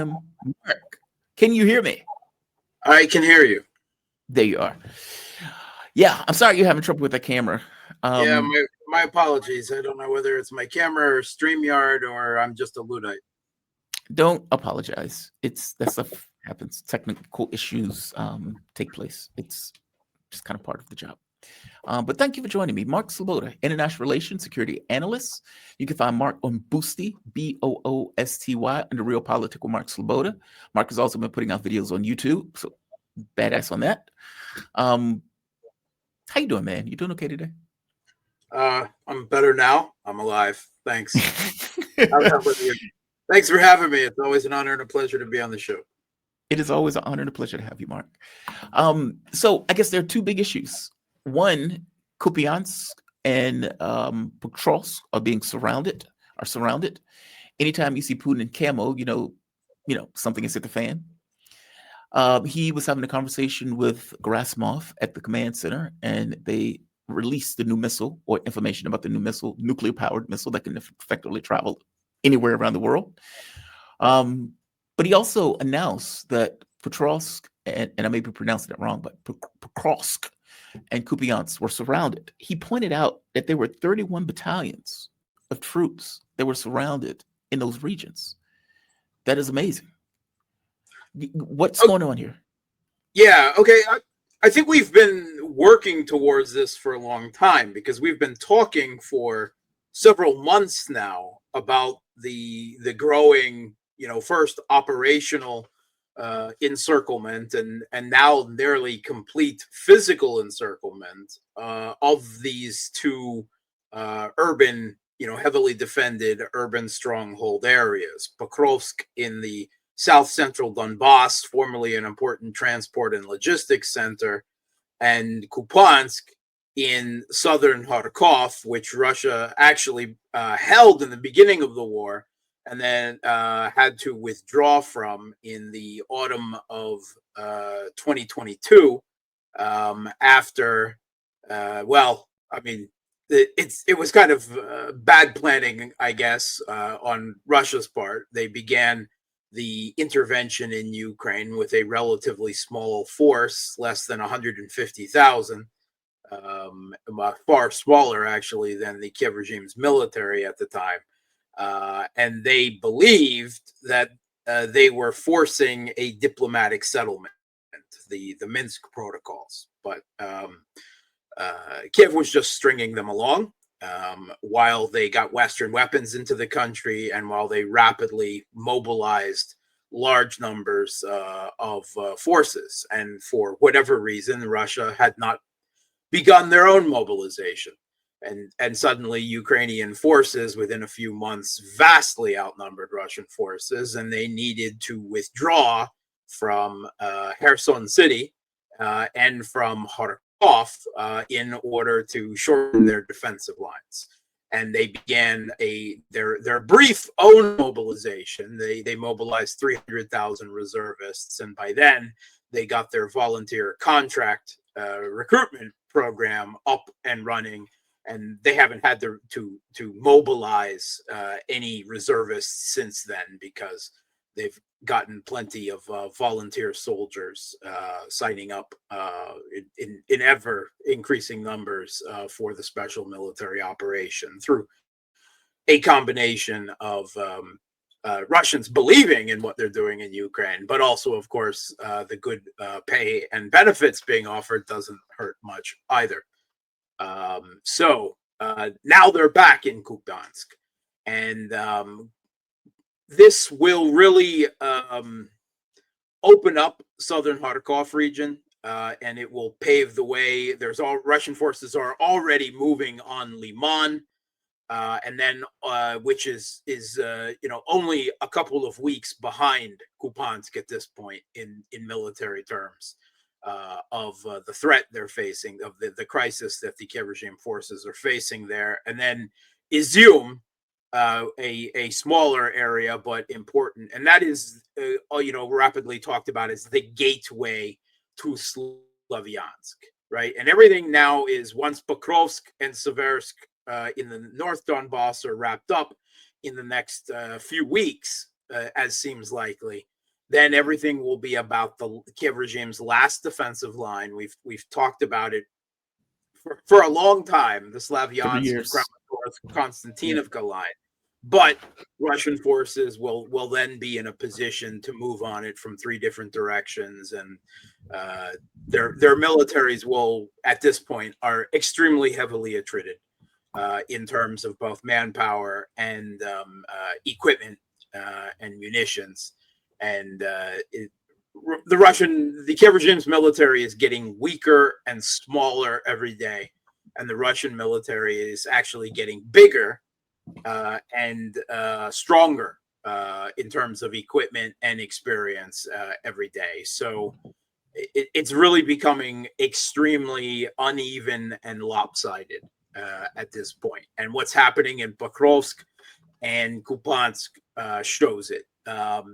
Mark, can you hear me? I can hear you. There you are. Yeah, I'm sorry you're having trouble with the camera. Yeah, Um, my apologies. I don't know whether it's my camera or StreamYard or I'm just a Luddite. don't apologize. It's that stuff happens. Technical issues take place. It's just kind of part of the job. But thank you for joining me, Mark Sleboda, International Relations Security Analyst. You can find Mark on Boosty, Boosty, under Real Politic with Mark Sleboda. Mark has also been putting out videos on YouTube, so badass on that. How you doing, man? You doing okay today? I'm better now. I'm alive. Thanks. How's that with you? Thanks for having me. It's always an honor and a pleasure to be on the show. It is always an honor and a pleasure to have you, Mark. So I guess there are two big issues. One, Kupyanks and Pokrovsk are surrounded. Anytime you see Putin in camo, something has hit the fan. He was having a conversation with Gerasimov at the command center, and they released the new missile or information about the new missile, nuclear-powered missile that can effectively travel anywhere around the world. But he also announced that Pokrovsk, and I may be pronouncing it wrong, but Pokrovsk and Kupyanks were surrounded. He pointed out that there were 31 battalions of troops that were surrounded in those regions. That is amazing. What's going on here? Yeah, okay. I think we've been working towards this for a long time because we've been talking for several months now about the growing, first operational encirclement and now nearly complete physical encirclement of these two urban, heavily defended urban stronghold areas. Pokrovsk in the south central Donbass, formerly an important transport and logistics center, and Kupyansk in southern Kharkov, which Russia actually held in the beginning of the war and then had to withdraw from in the autumn of 2022 after, it was kind of bad planning, I guess, on Russia's part. They began the intervention in Ukraine with a relatively small force, less than 150,000, far smaller actually than the Kiev regime's military at the time. And they believed that they were forcing a diplomatic settlement, the Minsk protocols. But Kiev was just stringing them along while they got Western weapons into the country and while they rapidly mobilized large numbers of forces. And for whatever reason, Russia had not begun their own mobilization. And suddenly Ukrainian forces within a few months vastly outnumbered Russian forces, and they needed to withdraw from Kherson City and from Kharkov in order to shorten their defensive lines. And they began their brief own mobilization. They mobilized 300,000 reservists, and by then they got their volunteer contract recruitment program up and running. And they haven't had to mobilize any reservists since then because they've gotten plenty of volunteer soldiers signing up in ever increasing numbers for the special military operation through a combination of Russians believing in what they're doing in Ukraine, but also, of course, the good pay and benefits being offered doesn't hurt much either. So now they're back in Kupyansk, and this will really open up southern Kharkov region, and it will pave the way. Russian forces are already moving on Liman, and then which is only a couple of weeks behind Kupyansk at this point in military terms. Of the threat they're facing, of the crisis that the Kiev regime forces are facing there. And then Izium, a smaller area, but important. And that is, rapidly talked about as the gateway to Slavyansk, right? And everything now is, once Pokrovsk and Seversk in the North Donbass are wrapped up in the next few weeks, as seems likely, then everything will be about the Kiev regime's last defensive line. We've talked about it for a long time, the 3 Slavyansk, years. Kramatorsk, Konstantinovka line. But Russian forces will then be in a position to move on it from 3 different directions, and their militaries will, at this point, are extremely heavily attrited in terms of both manpower and equipment and munitions. And the Kiev regime's military is getting weaker and smaller every day, and the Russian military is actually getting bigger and stronger in terms of equipment and experience every day. So it's really becoming extremely uneven and lopsided at this point. And what's happening in Pokrovsk and Kupyanks shows it.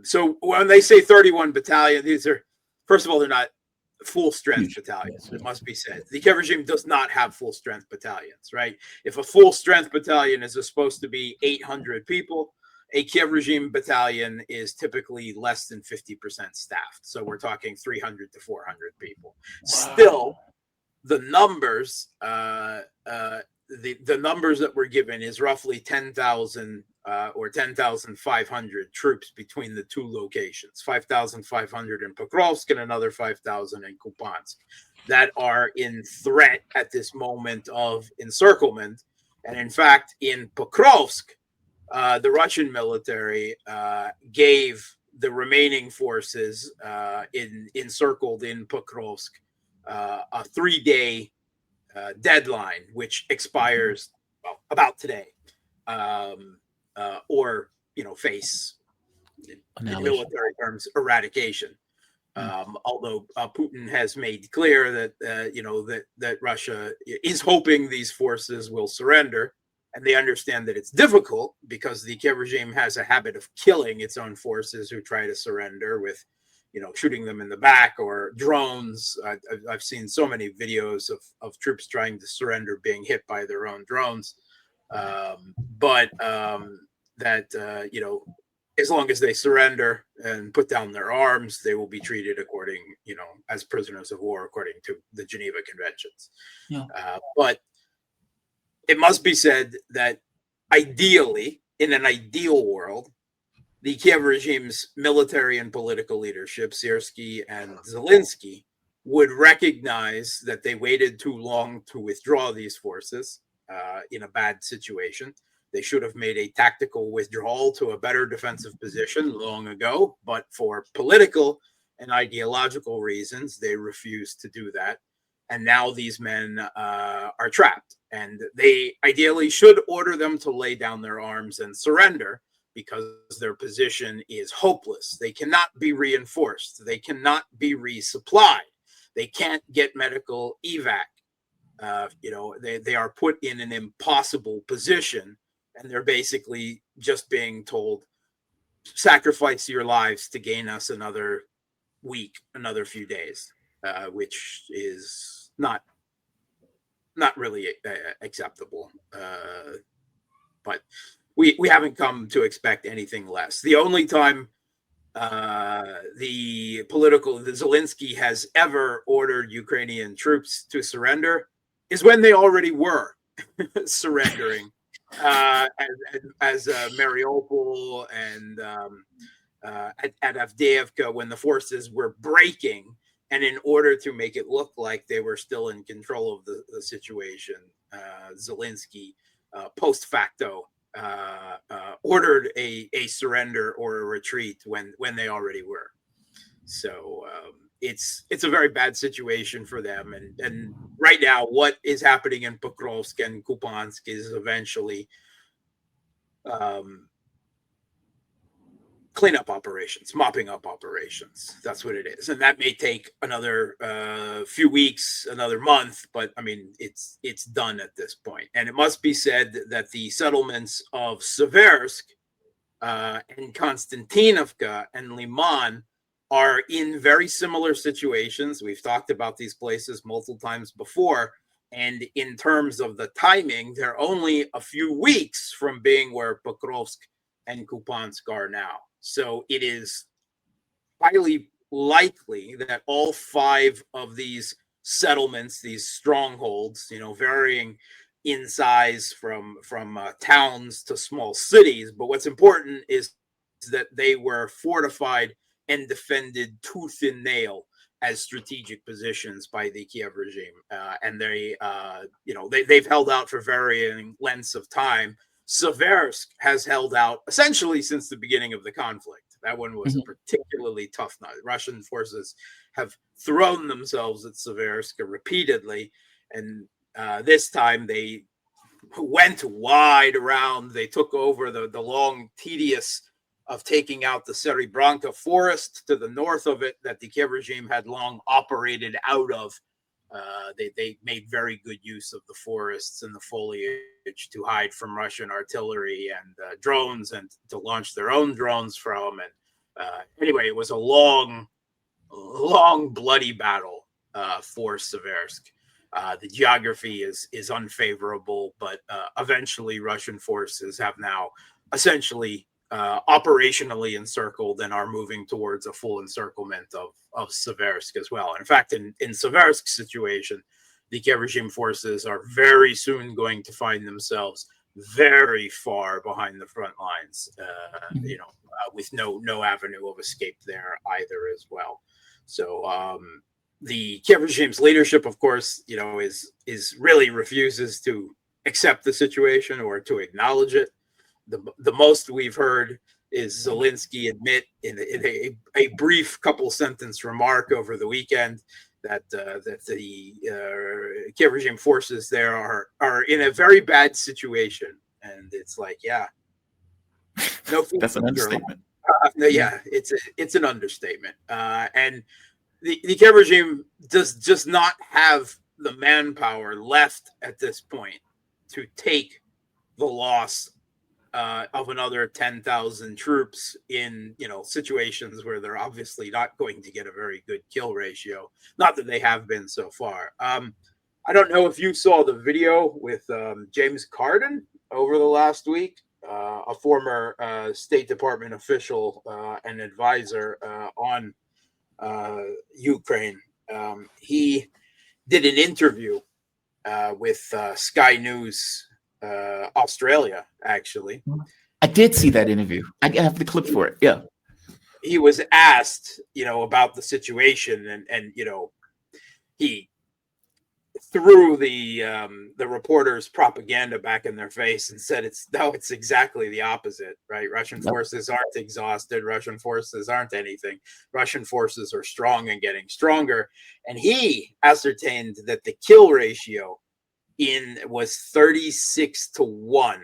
So when they say 31 battalion, these are, first of all, they're not full strength battalions. It must be said. The Kiev regime does not have full strength battalions, right? If a full strength battalion is supposed to be 800 people, a Kiev regime battalion is typically less than 50% staffed. So we're talking 300 to 400 people. Wow. Still, the numbers, the numbers that we're given is roughly 10,000 or 10,500 troops between the 2 locations, 5,500 in Pokrovsk and another 5,000 in Kupyanks, that are in threat at this moment of encirclement. And in fact, in Pokrovsk, the Russian military gave the remaining forces encircled in Pokrovsk a 3-day deadline, which expires about today, or face in military terms eradication. Although Putin has made clear that that Russia is hoping these forces will surrender, and they understand that it's difficult because the Kiev regime has a habit of killing its own forces who try to surrender with, shooting them in the back or drones. I've seen so many videos of troops trying to surrender being hit by their own drones. As long as they surrender and put down their arms, they will be treated according, as prisoners of war, according to the Geneva Conventions. Yeah. But it must be said that ideally, in an ideal world, the Kiev regime's military and political leadership, Syrskyi and Zelensky, would recognize that they waited too long to withdraw these forces in a bad situation. They should have made a tactical withdrawal to a better defensive position long ago, but for political and ideological reasons, they refused to do that. And now these men are trapped, and they ideally should order them to lay down their arms and surrender, because their position is hopeless. They cannot be reinforced. They cannot be resupplied. They can't get medical evac. They are put in an impossible position, and they're basically just being told, sacrifice your lives to gain us another week, another few days, which is not really acceptable. But we haven't come to expect anything less. The only time the Zelensky has ever ordered Ukrainian troops to surrender is when they already were surrendering, as Mariupol and at Avdiivka, when the forces were breaking, and in order to make it look like they were still in control of the situation, Zelensky post facto ordered a surrender or a retreat when they already were. So it's a very bad situation for them. And right now, what is happening in Pokrovsk and Kupyanks is eventually cleanup operations, mopping up operations. That's what it is. And that may take another few weeks, another month, but I mean, it's done at this point. And it must be said that the settlements of Seversk and Konstantinovka and Liman are in very similar situations. We've talked about these places multiple times before. And in terms of the timing, they're only a few weeks from being where Pokrovsk and Kupyanks are now. So it is highly likely that all 5 of these settlements, these strongholds, varying in size from towns to small cities, but what's important is that they were fortified and defended tooth and nail as strategic positions by the Kiev regime, and they've held out for varying lengths of time. Seversk has held out essentially since the beginning of the conflict. That one was a particularly tough night. Russian forces have thrown themselves at Seversk repeatedly, and this time they went wide around. They took over the long, tedious of taking out the Serebranka forest to the north of it that the Kiev regime had long operated out of. They made very good use of the forests and the foliage to hide from Russian artillery and drones, and to launch their own drones from. And anyway, it was a long, bloody battle for Seversk. The geography is unfavorable, but eventually Russian forces have now essentially operationally encircled and are moving towards a full encirclement of Seversk as well. In fact, in Seversk's situation, the Kiev regime forces are very soon going to find themselves very far behind the front lines, with no avenue of escape there either as well. So the Kiev regime's leadership, of course, is really refuses to accept the situation or to acknowledge it. The most we've heard is Zelensky admit in a brief couple sentence remark over the weekend that the Kiev regime forces there are in a very bad situation, and it's like, yeah, no, That's an understatement. No, yeah, it's an understatement, and the Kiev regime does just not have the manpower left at this point to take the loss of another 10,000 troops in situations where they're obviously not going to get a very good kill ratio. Not that they have been so far. I don't know if you saw the video with James Carden over the last week, a former State Department official and advisor on Ukraine. He did an interview with Sky News Australia, actually. I did see that interview. I have the clip for it. Yeah. He was asked, about the situation, and he threw the reporters' propaganda back in their face and said, it's exactly the opposite, right? Russian forces aren't exhausted. Russian forces aren't anything. Russian forces are strong and getting stronger. And he ascertained that the kill ratio was 36-1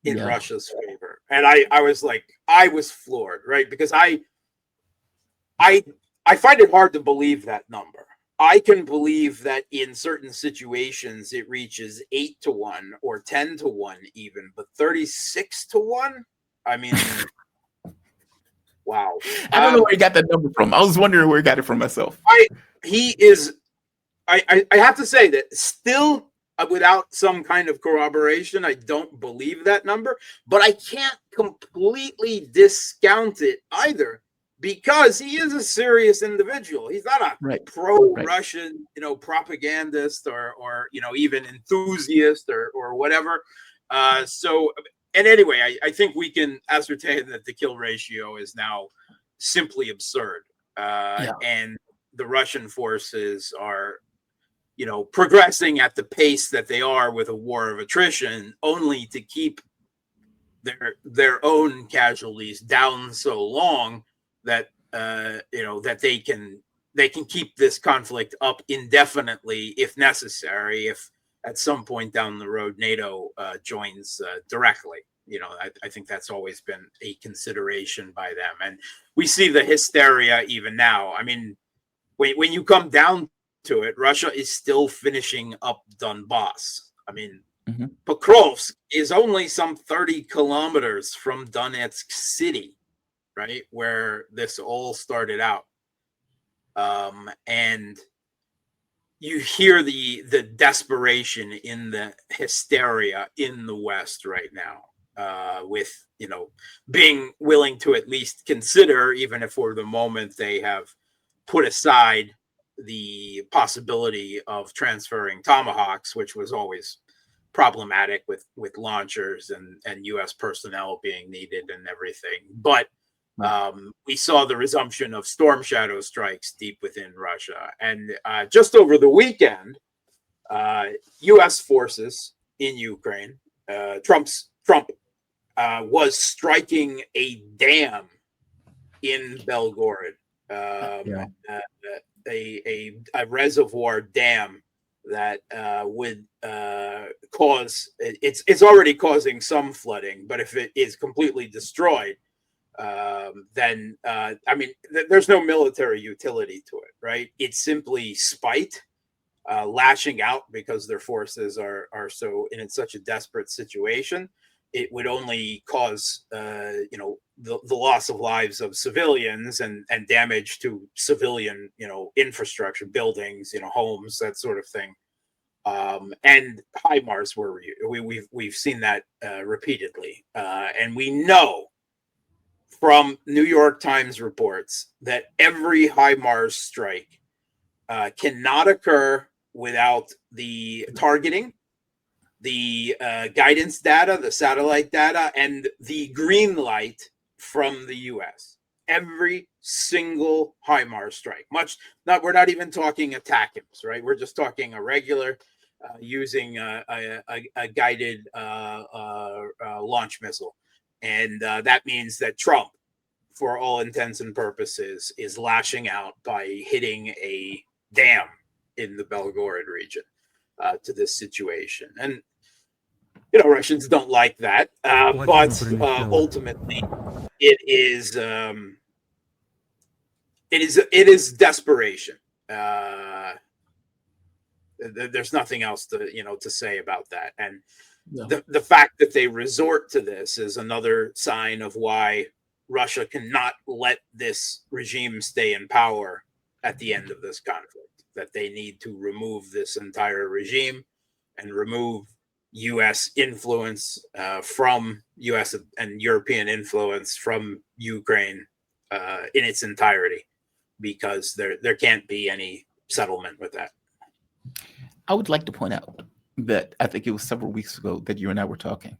in Russia's favor. And I was floored, right? Because I find it hard to believe that number. I can believe that in certain situations it reaches 8-1 or 10-1 even, but 36-1? I mean, wow. I don't know where he got that number from. I was wondering where he got it from myself. I have to say that still, without some kind of corroboration, I don't believe that number, but I can't completely discount it either, because he is a serious individual. He's not a pro-Russian, propagandist or even enthusiast or whatever. And anyway, I think we can ascertain that the kill ratio is now simply absurd. And the Russian forces are, progressing at the pace that they are with a war of attrition, only to keep their own casualties down so long that that they can keep this conflict up indefinitely if necessary. If at some point down the road NATO joins directly, I think that's always been a consideration by them, and we see the hysteria even now. I mean, when you come down to it, Russia is still finishing up Donbass. I mean, Pokrovsk is only some 30 kilometers from Donetsk city, right, where this all started out. And you hear the desperation in the hysteria in the West right now. with, being willing to at least consider, even if for the moment they have put aside the possibility of transferring Tomahawks, which was always problematic with launchers and U.S. personnel being needed and everything. But we saw the resumption of Storm Shadow strikes deep within Russia. And just over the weekend, U.S. forces in Ukraine, Trump was striking a dam in Belgorod, a reservoir dam that would cause, it's already causing some flooding, but if it is completely destroyed, then there's no military utility to it, right? It's simply spite, lashing out because their forces are so in such a desperate situation. It would only cause the loss of lives of civilians and damage to civilian infrastructure, buildings, homes, that sort of thing. And HIMARS we've seen that repeatedly, and we know from New York Times reports that every HIMARS strike cannot occur without the targeting, the guidance data, the satellite data, and the green light from the U.S. Every single HIMARS strike. We're not even talking ATACMS, right? We're just talking a regular using a guided launch missile, and that means that Trump, for all intents and purposes, is lashing out by hitting a dam in the Belgorod region to this situation. And Russians don't like that, but ultimately, it is desperation. There's nothing else to say about that. And the fact that they resort to this is another sign of why Russia cannot let this regime stay in power at the end of this conflict. That they need to remove this entire regime and remove U.S. influence from U.S. and European influence from Ukraine in its entirety, because there can't be any settlement with that. I would like to point out that I think it was several weeks ago that you and I were talking,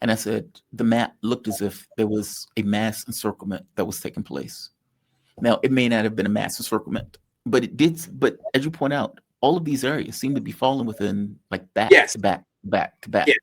and I said the map looked as if there was a mass encirclement that was taking place. Now, it may not have been a mass encirclement, but it did. But as you point out, all of these areas seem to be falling within back to back. Yeah.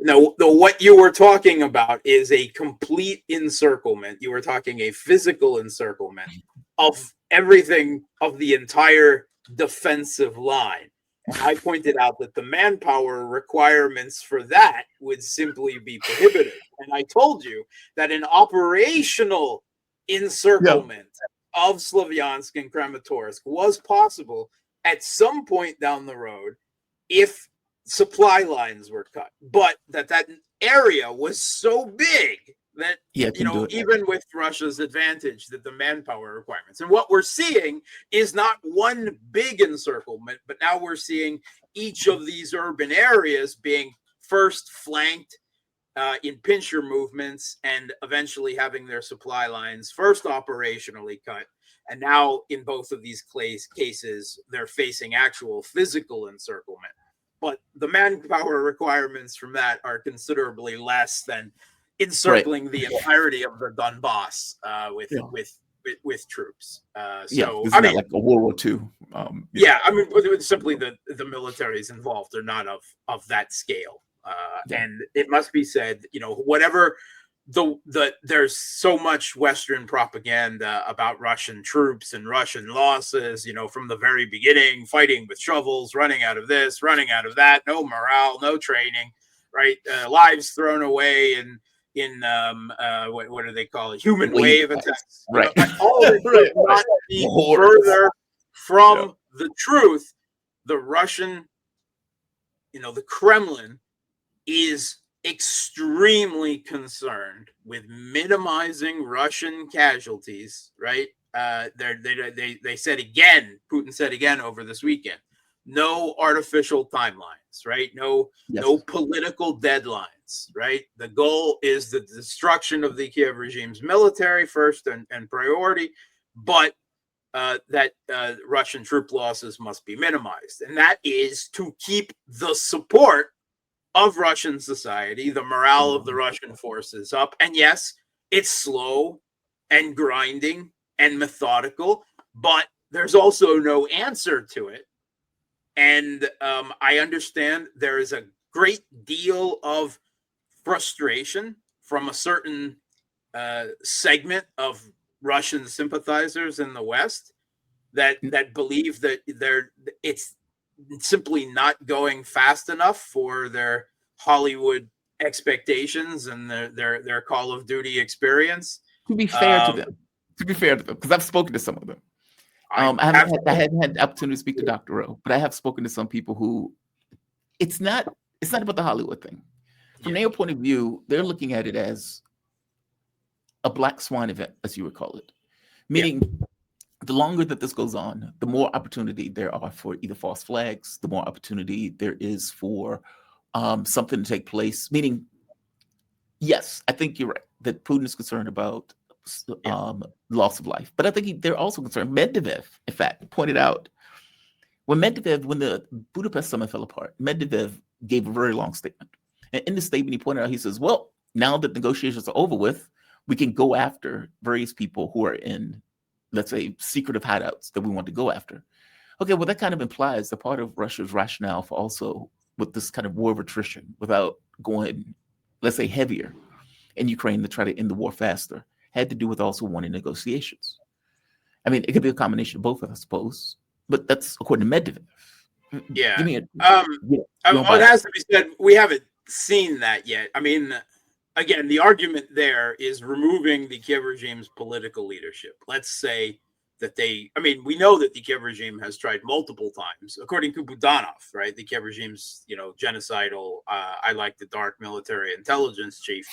No, what you were talking about is a complete encirclement. You were talking a physical encirclement of everything, of the entire defensive line. And I pointed out that the manpower requirements for that would simply be prohibitive. And I told you that an operational encirclement of Slavyansk and Kramatorsk was possible at some point down the road if supply lines were cut, but that area was so big that even with Russia's advantage, that the manpower requirements, and what we're seeing is not one big encirclement, but now we're seeing each of these urban areas being first flanked in pincher movements, and eventually having their supply lines first operationally cut. And now in both of these cases, they're facing actual physical encirclement. But the manpower requirements from that are considerably less than encircling the entirety of the Donbass with troops. So it's not like a World War II. Simply the militaries involved are not of that scale. And it must be said, whatever there's so much Western propaganda about Russian troops and Russian losses, from the very beginning, fighting with shovels, running out of this, running out of that, no morale, no training, right? Lives thrown away in what do they call it? Human wave attacks. Right. All of it could not be further from the truth. The Russian, the Kremlin is extremely concerned with minimizing Russian casualties, right? They said again, Putin said again over this weekend, no artificial timelines, right? No political deadlines, right? The goal is the destruction of the Kiev regime's military first and priority, but that Russian troop losses must be minimized. And that is to keep the support of Russian society, the morale of the Russian forces up. And yes, it's slow and grinding and methodical, but there's also no answer to it. And I understand there is a great deal of frustration from a certain segment of Russian sympathizers in the West that believe that it's simply not going fast enough for their Hollywood expectations and their Call of Duty experience. To be fair to them, because I've spoken to some of them. I haven't had the opportunity to speak to Dr. Rowe, but I have spoken to some people who it's not about the Hollywood thing. From their point of view, they're looking at it as a black swan event, as you would call it. Meaning, the longer that this goes on, the more opportunity there are for either false flags, the more opportunity there is for something to take place. Meaning, yes, I think you're right that Putin is concerned about loss of life, but I think they're also concerned. Medvedev, in fact, pointed out when the Budapest summit fell apart, Medvedev gave a very long statement. And in the statement, he pointed out, he says, well, now that negotiations are over with, we can go after various people who are in, let's say, secretive hideouts that we want to go after. Okay, well, that kind of implies that part of Russia's rationale for also with this kind of war of attrition without going, let's say, heavier in Ukraine to try to end the war faster had to do with also wanting negotiations. I mean, it could be a combination of both, I suppose, but that's according to Medvedev. Yeah. Give me it has to be said, we haven't seen that yet. I mean, again, the argument there is removing the Kiev regime's political leadership. Let's say that we know that the Kiev regime has tried multiple times, according to Budanov, right? The Kiev regime's, genocidal, I like the dark military intelligence chief.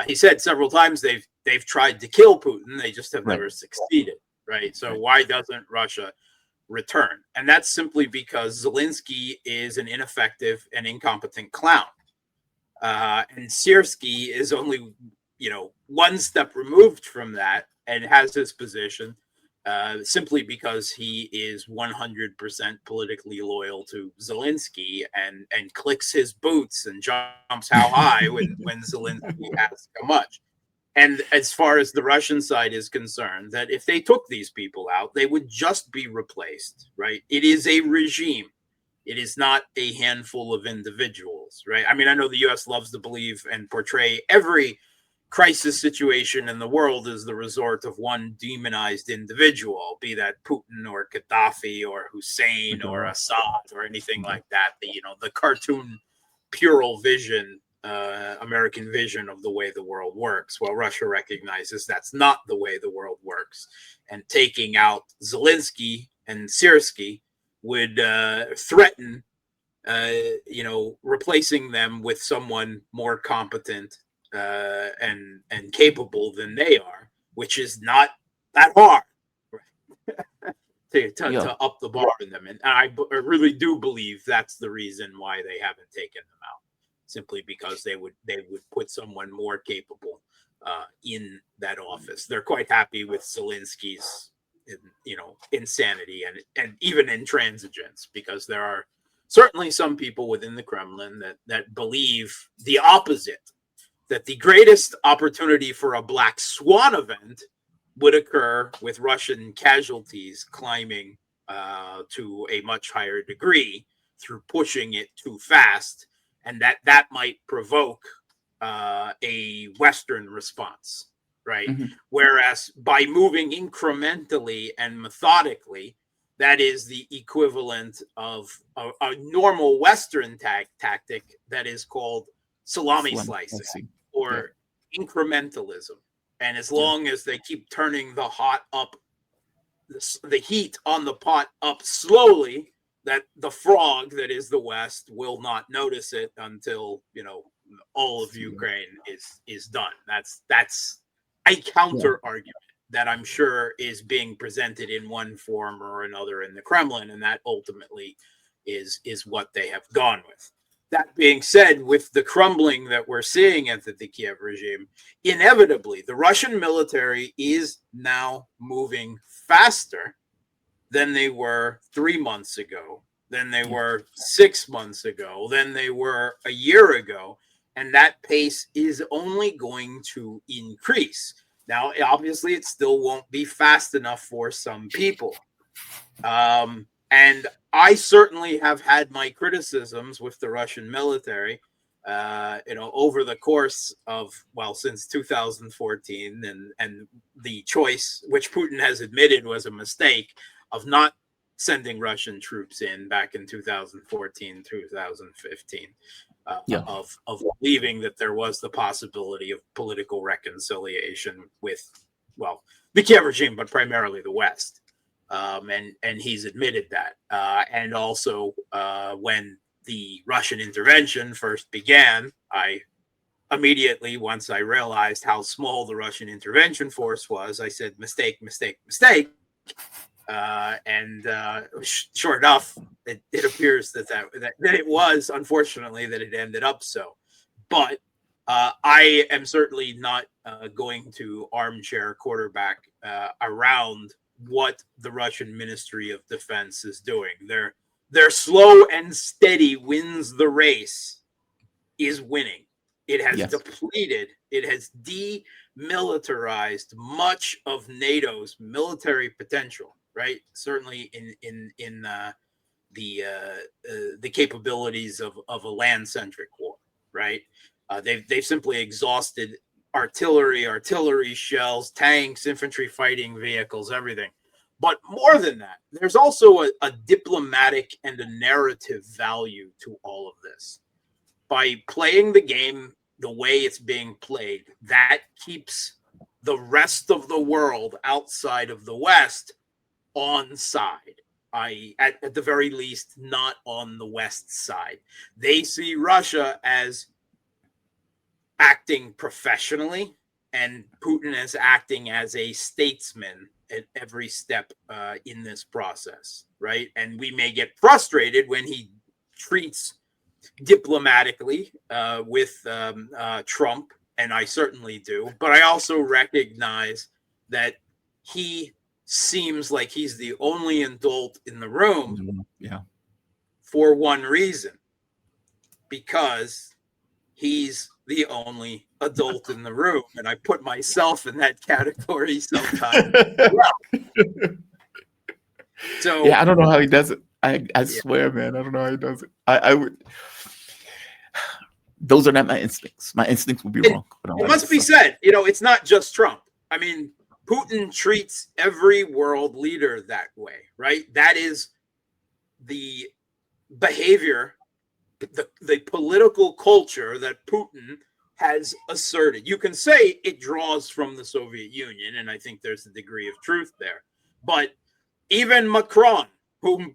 He said several times they've tried to kill Putin. They just have never succeeded, right? So why doesn't Russia return? And that's simply because Zelensky is an ineffective and incompetent clown. And Syrskyi is only, one step removed from that and has his position simply because he is 100% politically loyal to Zelensky and clicks his boots and jumps how high when Zelensky asks how much. And as far as the Russian side is concerned, that if they took these people out, they would just be replaced, right? It is a regime. It is not a handful of individuals, right? I mean, I know the U.S. loves to believe and portray every crisis situation in the world as the resort of one demonized individual, be that Putin or Gaddafi or Hussein or Assad or anything like that. The cartoon puerile vision, American vision of the way the world works. Well, Russia recognizes that's not the way the world works. And taking out Zelensky and Syrskyi would threaten, replacing them with someone more competent and capable than they are, which is not that hard to up the bar in them. And I really do believe that's the reason why they haven't taken them out, simply because they would put someone more capable in that office. They're quite happy with Zelensky's insanity and even intransigence, because there are certainly some people within the Kremlin that believe the opposite, that the greatest opportunity for a black swan event would occur with Russian casualties climbing to a much higher degree through pushing it too fast, and that might provoke a Western response, right? Mm-hmm. Whereas by moving incrementally and methodically, that is the equivalent of a normal Western tactic that is called salami slicing or incrementalism. And as long as they keep turning the heat on the pot up slowly, that the frog that is the West will not notice it until all of Ukraine is done. That's a counter argument that I'm sure is being presented in one form or another in the Kremlin, and that ultimately is what they have gone with. That being said, with the crumbling that we're seeing at the Kiev regime, inevitably the Russian military is now moving faster than they were 3 months ago, than they were 6 months ago, than they were a year ago. And that pace is only going to increase. Now, obviously, it still won't be fast enough for some people. And I certainly have had my criticisms with the Russian military, over the course of, since 2014, and the choice, which Putin has admitted was a mistake, of not sending Russian troops in back in 2014, 2015, of believing that there was the possibility of political reconciliation with, the Kiev regime, but primarily the West. And he's admitted that. And also, when the Russian intervention first began, I immediately, once I realized how small the Russian intervention force was, I said, mistake, mistake, mistake. Sure enough, it appears that it was, unfortunately, that it ended up so. But I am certainly not going to armchair quarterback around what the Russian Ministry of Defense is doing. Their slow and steady wins the race is winning. It has depleted, it has demilitarized much of NATO's military potential, right? Certainly in the capabilities of a land-centric war, right? They've simply exhausted artillery shells, tanks, infantry fighting vehicles, everything. But more than that, there's also a diplomatic and a narrative value to all of this. By playing the game the way it's being played, that keeps the rest of the world outside of the West on side. At the very least, not on the West side. They see Russia as acting professionally, and Putin as acting as a statesman at every step in this process, right? And we may get frustrated when he treats diplomatically with Trump, and I certainly do, but I also recognize that he seems like he's the only adult in the room for one reason, because he's the only adult in the room, and I put myself in that category sometimes. So I don't know how he does it. I swear, man, I don't know how he does it. I would. Those are not my instincts. My instincts would be wrong. It must be said, it's not just Trump. I mean, Putin treats every world leader that way, right? That is the behavior, the political culture that Putin has asserted. You can say it draws from the Soviet Union, and I think there's a degree of truth there. But even Macron, whom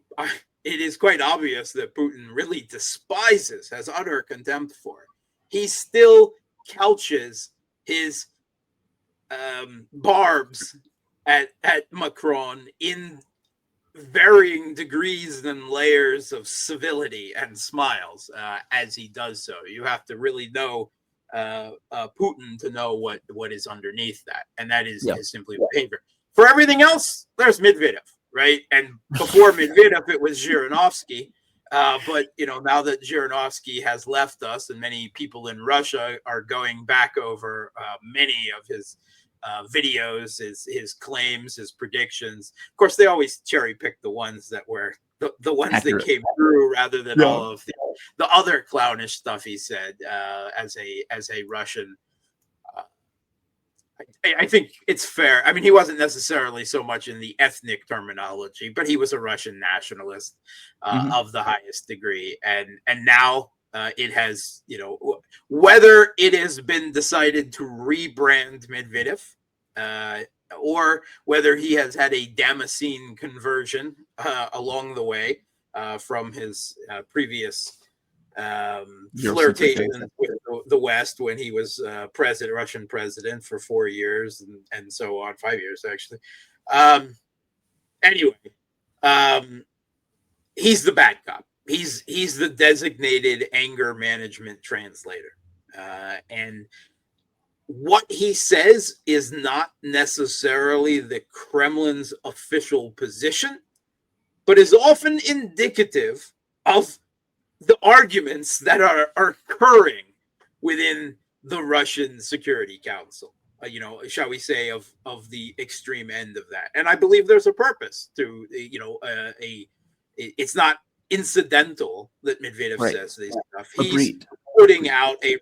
it is quite obvious that Putin really despises, has utter contempt for, he still couches his barbs at Macron in varying degrees and layers of civility and smiles as he does so. You have to really know Putin to know what is underneath that, and that is simply behavior. For everything else, there's Medvedev, right? And before Medvedev, it was Zhirinovsky. But now that Zhirinovsky has left us, and many people in Russia are going back over many of his videos, his claims, his predictions. Of course, they always cherry pick the ones that were the ones accurate, that came through, rather than all of the other clownish stuff he said as a Russian. I think it's fair. I mean, he wasn't necessarily so much in the ethnic terminology, but he was a Russian nationalist of the highest degree. And now it has, whether it has been decided to rebrand Medvedev or whether he has had a Damascene conversion along the way from his previous flirtation with the West when he was Russian president for 4 years and so on, 5 years actually. Anyway, he's the bad cop, he's the designated anger management translator, and what he says is not necessarily the Kremlin's official position, but is often indicative of the arguments that are occurring within the Russian Security Council. Shall we say, of the extreme end of that. And I believe there's a purpose to, it's not incidental that Medvedev Right. says this stuff. Agreed. He's putting out a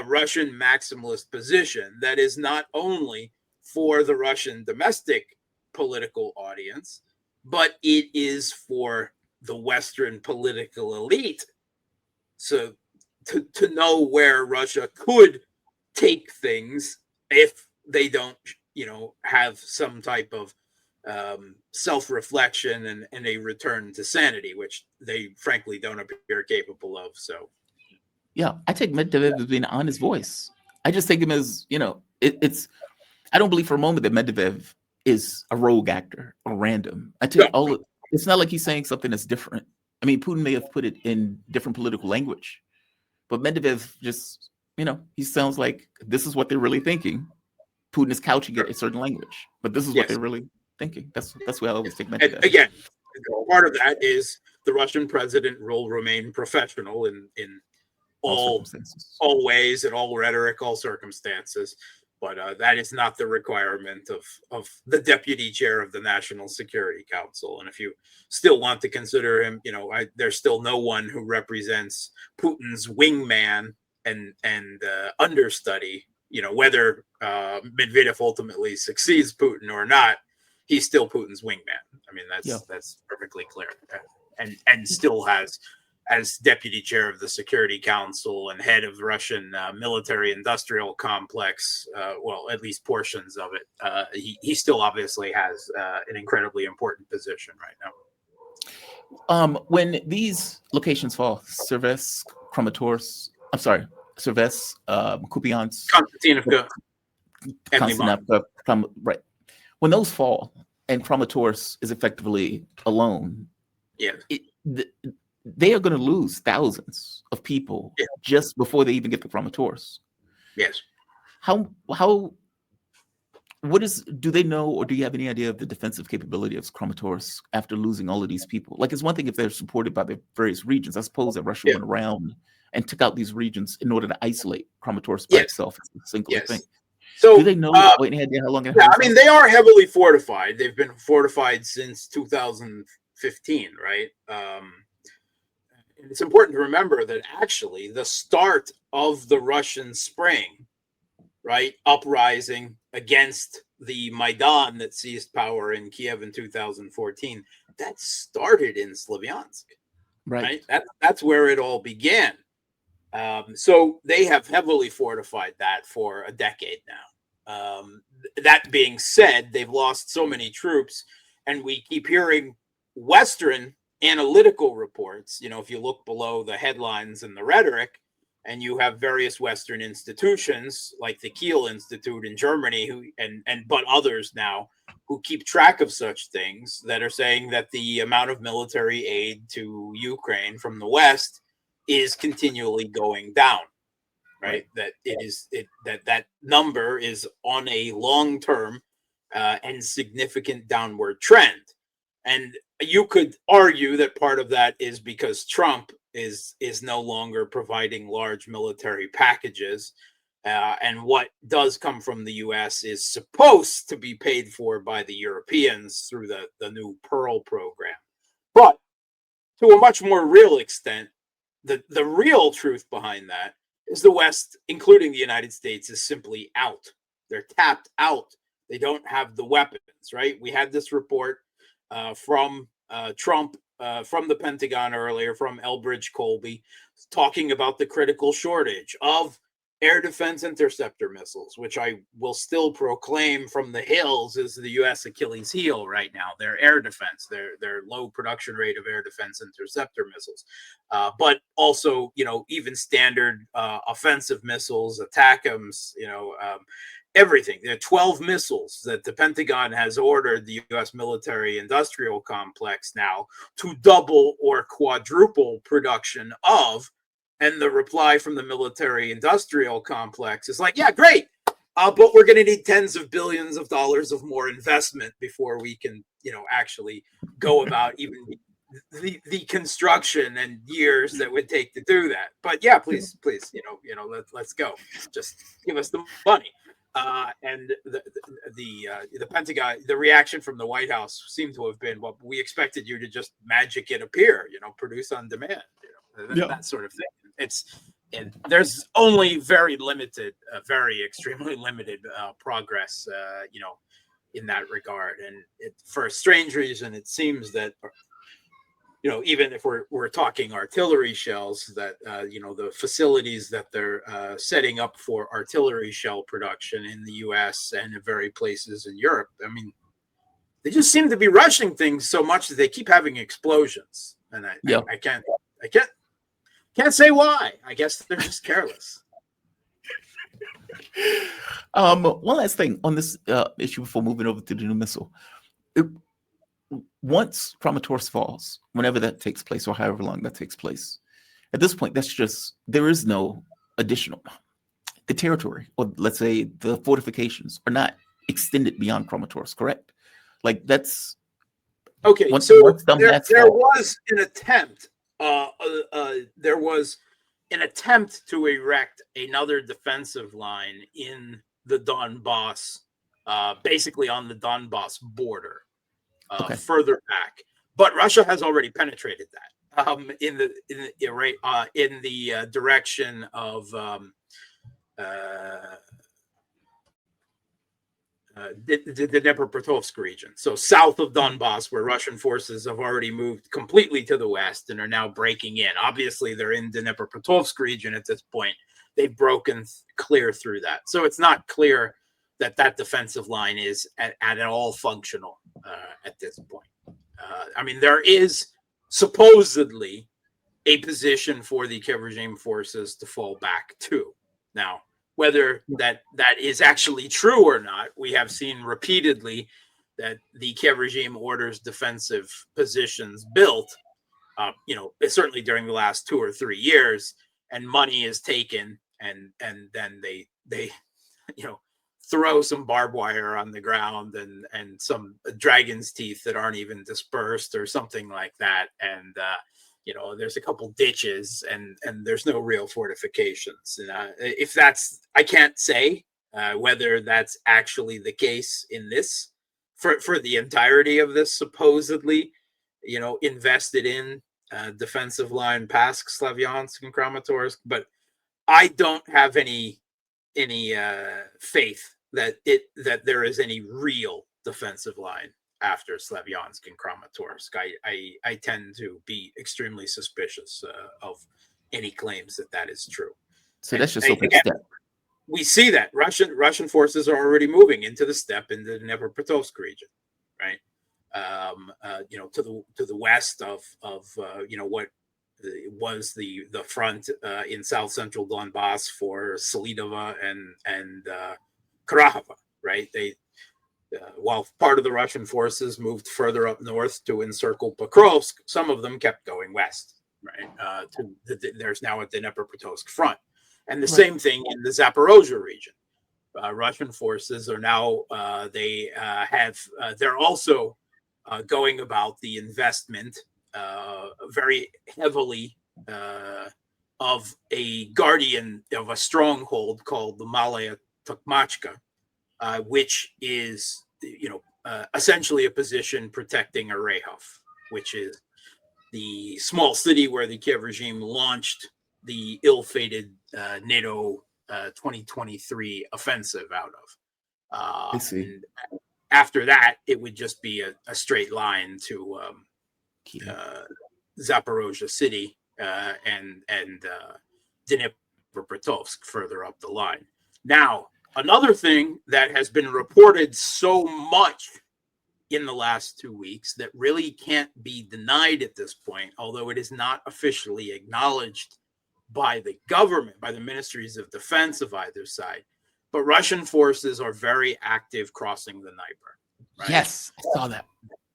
Russian maximalist position that is not only for the Russian domestic political audience, but it is for the Western political elite. So to know where Russia could take things if they don't, have some type of self-reflection and a return to sanity, which they frankly don't appear capable of. So, yeah, I take Medvedev as being an honest voice. I just take him as, it's. I don't believe for a moment that Medvedev is a rogue actor or random. I take all. It's not like he's saying something that's different. I mean, Putin may have put it in different political language, but Medvedev just, he sounds like this is what they're really thinking. Putin is couching it in certain language, but this is what they're really thinking. That's why I always take Medvedev. And again, part of that is the Russian president will remain professional in all ways, in all rhetoric, all circumstances. But that is not the requirement of the deputy chair of the National Security Council. And if you still want to consider him, there's still no one who represents Putin's wingman and understudy. Whether Medvedev ultimately succeeds Putin or not, he's still Putin's wingman. I mean, that's perfectly clear, and still has, as deputy chair of the Security Council and head of the Russian military-industrial complex, well, at least portions of it, he still obviously has an incredibly important position right now. When these locations fall, Seversk, Kupyanks, Konstantinovka, right. When those fall and Kramatorsk is effectively alone, they are going to lose thousands of people just before they even get to Kramatorsk. Yes. Do they know, or do you have any idea of the defensive capability of Kramatorsk after losing all of these people? Like, it's one thing if they're supported by the various regions. I suppose that Russia went around and took out these regions in order to isolate Kramatorsk by itself as a single thing. So, do they know any idea how long it I mean, they are heavily fortified. They've been fortified since 2015, right? It's important to remember that actually the start of the Russian spring, right, uprising against the Maidan that seized power in Kiev in 2014, that started in Slavyansk, right? That's where it all began. So they have heavily fortified that for a decade now. That being said, they've lost so many troops, and we keep hearing Western analytical reports. If you look below the headlines and the rhetoric, and you have various Western institutions like the Kiel Institute in Germany, but others now who keep track of such things, that are saying that the amount of military aid to Ukraine from the West is continually going down, right? That that number is on a long-term and significant downward trend. And you could argue that part of that is because Trump is no longer providing large military packages, and what does come from the U.S. is supposed to be paid for by the Europeans through the new Pearl program. But to a much more real extent, the real truth behind that is the West, including the United States, is simply out. They're tapped out. They don't have the weapons, right? We had this report from Trump, from the Pentagon earlier, from Elbridge Colby, talking about the critical shortage of air defense interceptor missiles, which I will still proclaim from the hills is the U.S. Achilles heel right now. Their air defense, their low production rate of air defense interceptor missiles, but also, even standard offensive missiles, ATACMS, everything. There are 12 missiles that the Pentagon has ordered the U.S. military industrial complex now to double or quadruple production of. And the reply from the military industrial complex is like, yeah, great. But we're going to need tens of billions of dollars of more investment before we can, actually go about even the construction and years that would take to do that. But yeah, please, let's go. Just give us the money. And the Pentagon, the reaction from the White House seemed to have been, well, we expected you to just magic it appear, produce on demand, that sort of thing. And there's only very limited, very extremely limited progress, in that regard. And for a strange reason, it seems that, even if we're talking artillery shells, that, the facilities that they're setting up for artillery shell production in the U.S. and in various places in Europe, I mean, they just seem to be rushing things so much that they keep having explosions. And I can't say why. I guess they're just careless. One last thing on this issue before moving over to the new missile. Once Kramatorsk falls, whenever that takes place or however long that takes place, at this point, there is no additional. The territory, or let's say the fortifications, are not extended beyond Kramatorsk, correct? Like that's okay. Once there was an attempt. There was an attempt to erect another defensive line in the Donbass, basically on the Donbass border, further back. But Russia has already penetrated that in the direction of the Dnipropetrovsk region, so south of Donbass, where Russian forces have already moved completely to the west and are now breaking in. Obviously, they're in the Dnipropetrovsk region at this point. They've broken clear through that, so it's not clear that defensive line is at all functional at this point. I mean, there is supposedly a position for the Kiev regime forces to fall back to. Now, whether that is actually true or not, we have seen repeatedly that the Kiev regime orders defensive positions built, certainly during the last 2 or 3 years, and money is taken, and then they throw some barbed wire on the ground and some dragon's teeth that aren't even dispersed or something like that, and there's a couple ditches and there's no real fortifications. And if that's, I can't say whether that's actually the case in this for the entirety of this supposedly, invested in defensive line past Slavyansk and Kramatorsk, but I don't have any faith that there is any real defensive line after Slavyansk and Kramatorsk. I tend to be extremely suspicious of any claims that is true. So that's just open step. We see that Russian forces are already moving into the steppe in the Dnipropetrovsk region, right? To the west of what was the front in south central Donbass for Sleboda and Kharkov, right? While part of the Russian forces moved further up north to encircle Pokrovsk, some of them kept going west, right? There's now a Dnipropetrovsk front. And the same thing in the Zaporozhye region. Russian forces are now, they're also going about the investment very heavily of a guardian of a stronghold called the Malaya Tokmachka, which is, essentially a position protecting Arehov, which is the small city where the Kiev regime launched the ill-fated NATO 2023 offensive out of. I see. And after that, it would just be a straight line to Zaporozhye city and Dnipropetrovsk further up the line. Now, another thing that has been reported so much in the last 2 weeks that really can't be denied at this point, although it is not officially acknowledged by the government, by the ministries of defense of either side, but Russian forces are very active crossing the Dnieper. Right? Yes, I saw that.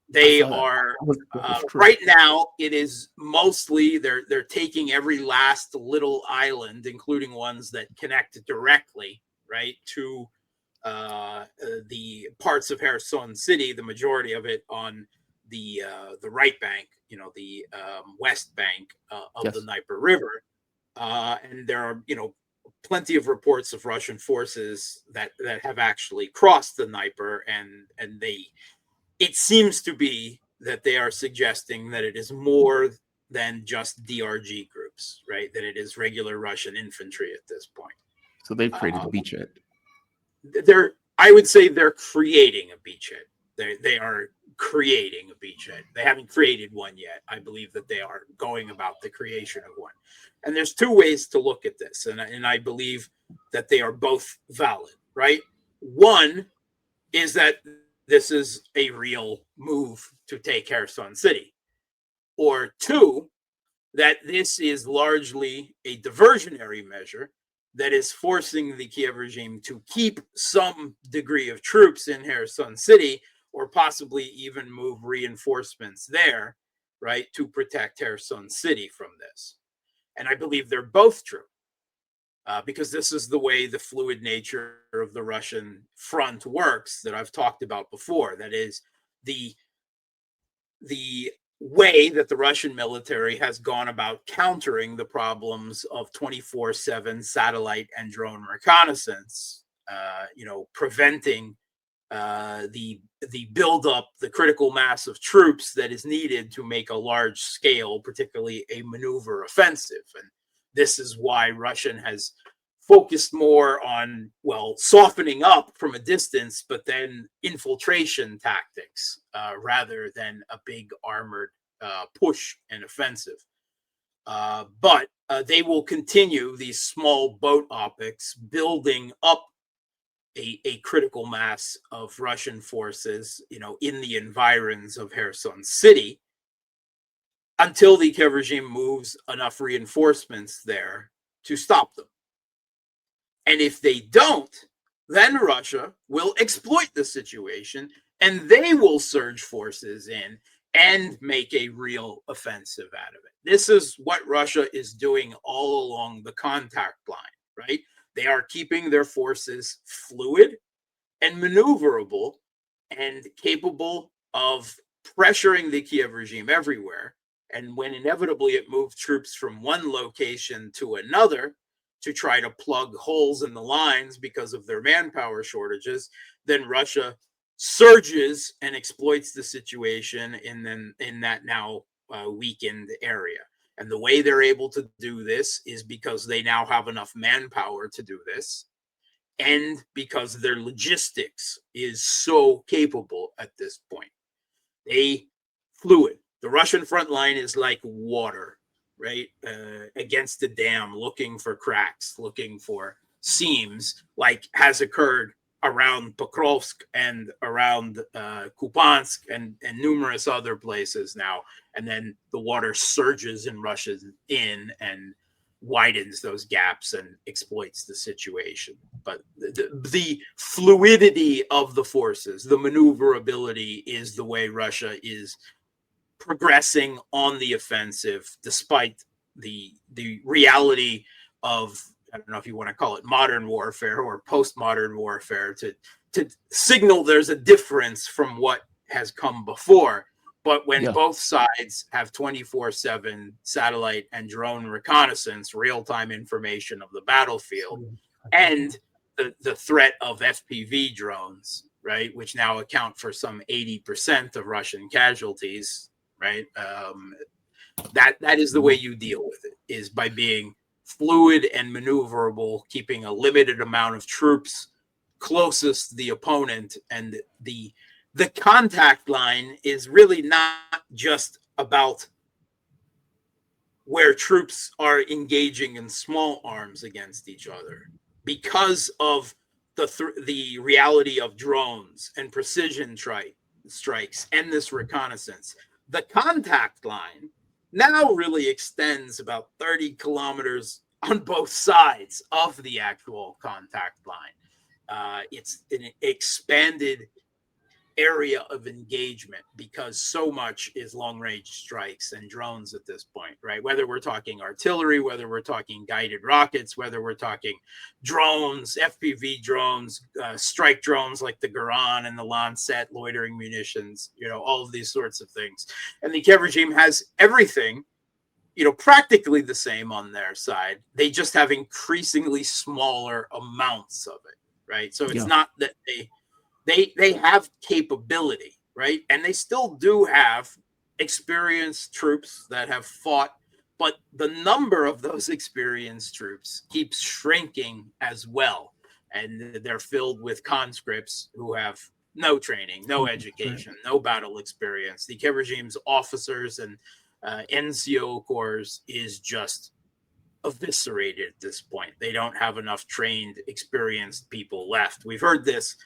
They are right now. It is mostly they're taking every last little island, including ones that connect directly, right, to the parts of Kherson City. The majority of it on the right bank, the west bank of the Dnieper River, and there are plenty of reports of Russian forces that have actually crossed the Dnieper, and it seems to be that they are suggesting that it is more than just DRG groups, right? That it is regular Russian infantry at this point. So they've created a beachhead. I would say they're creating a beachhead. They are creating a beachhead. They haven't created one yet. I believe that they are going about the creation of one. And there's two ways to look at this, and I believe that they are both valid, right? One is that this is a real move to take Kherson City. Or two, that this is largely a diversionary measure that is forcing the Kiev regime to keep some degree of troops in Kherson City, or possibly even move reinforcements there, right, to protect Kherson City from this. And I believe they're both true. Because this is the way the fluid nature of the Russian front works that I've talked about before. That is the way that the Russian military has gone about countering the problems of 24/7 satellite and drone reconnaissance, preventing the buildup, the critical mass of troops that is needed to make a large scale, particularly a maneuver offensive. And this is why Russian has focused more on, softening up from a distance, but then infiltration tactics rather than a big armored push and offensive. But they will continue these small boat optics, building up a critical mass of Russian forces, in the environs of Kherson City, until the Kiev regime moves enough reinforcements there to stop them. And if they don't, then Russia will exploit the situation, and they will surge forces in and make a real offensive out of it. This is what Russia is doing all along the contact line, right? They are keeping their forces fluid and maneuverable and capable of pressuring the Kiev regime everywhere. And when inevitably it moves troops from one location to another to try to plug holes in the lines because of their manpower shortages, then Russia surges and exploits the situation in that now weakened area. And the way they're able to do this is because they now have enough manpower to do this, and because their logistics is so capable at this point. Fluid. The Russian front line is like water, right? Against the dam, looking for cracks, looking for seams, like has occurred around Pokrovsk and around Kupyanks and numerous other places now. And then the water surges and rushes in and widens those gaps and exploits the situation. But the fluidity of the forces, the maneuverability, is the way Russia is progressing on the offensive, despite the reality of, I don't know if you want to call it modern warfare or postmodern warfare, to signal there's a difference from what has come before. But when both sides have 24/7 satellite and drone reconnaissance, real-time information of the battlefield, and the threat of FPV drones, right, which now account for some 80% of Russian casualties, right? That is the way you deal with it, is by being fluid and maneuverable, keeping a limited amount of troops closest to the opponent. And the contact line is really not just about where troops are engaging in small arms against each other, because of the reality of drones and precision strikes and this reconnaissance. The contact line now really extends about 30 kilometers on both sides of the actual contact line. It's an expanded area of engagement because so much is long range strikes and drones at this point, right? Whether we're talking artillery, whether we're talking guided rockets, whether we're talking drones, FPV drones, strike drones like the Garan and the Lancet, loitering munitions, all of these sorts of things. And the Kiev regime has everything, practically the same on their side. They just have increasingly smaller amounts of it, right? So it's not that they have capability, right? And they still do have experienced troops that have fought, but the number of those experienced troops keeps shrinking as well. And they're filled with conscripts who have no training, no education, no battle experience. The Kiev regime's officers and NCO corps is just eviscerated at this point. They don't have enough trained, experienced people left. We've heard this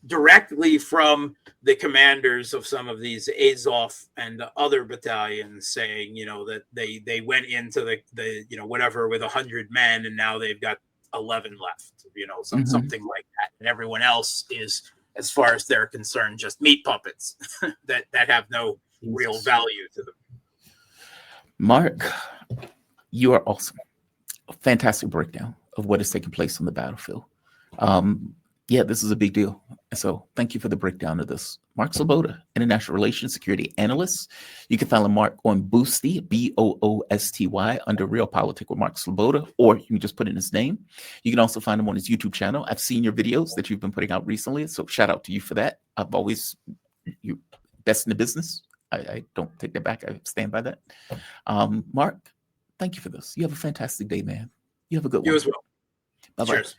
directly from the commanders of some of these Azov and other battalions saying, that they went into the whatever with 100 men and now they've got 11 left, something like that. And everyone else is, as far as they're concerned, just meat puppets that have no real value to them. Mark, you are awesome. A fantastic breakdown of what is taking place on the battlefield. This is a big deal. So thank you for the breakdown of this. Mark Sleboda, International Relations Security Analyst. You can follow Mark on Boosty, Boosty, under Real Politic with Mark Sleboda, or you can just put in his name. You can also find him on his YouTube channel. I've seen your videos that you've been putting out recently, so shout out to you for that. I've always, you best in the business. I don't take that back. I stand by that. Mark, thank you for this. You have a fantastic day, man. You have a good one. You as well. Bye-bye. Cheers.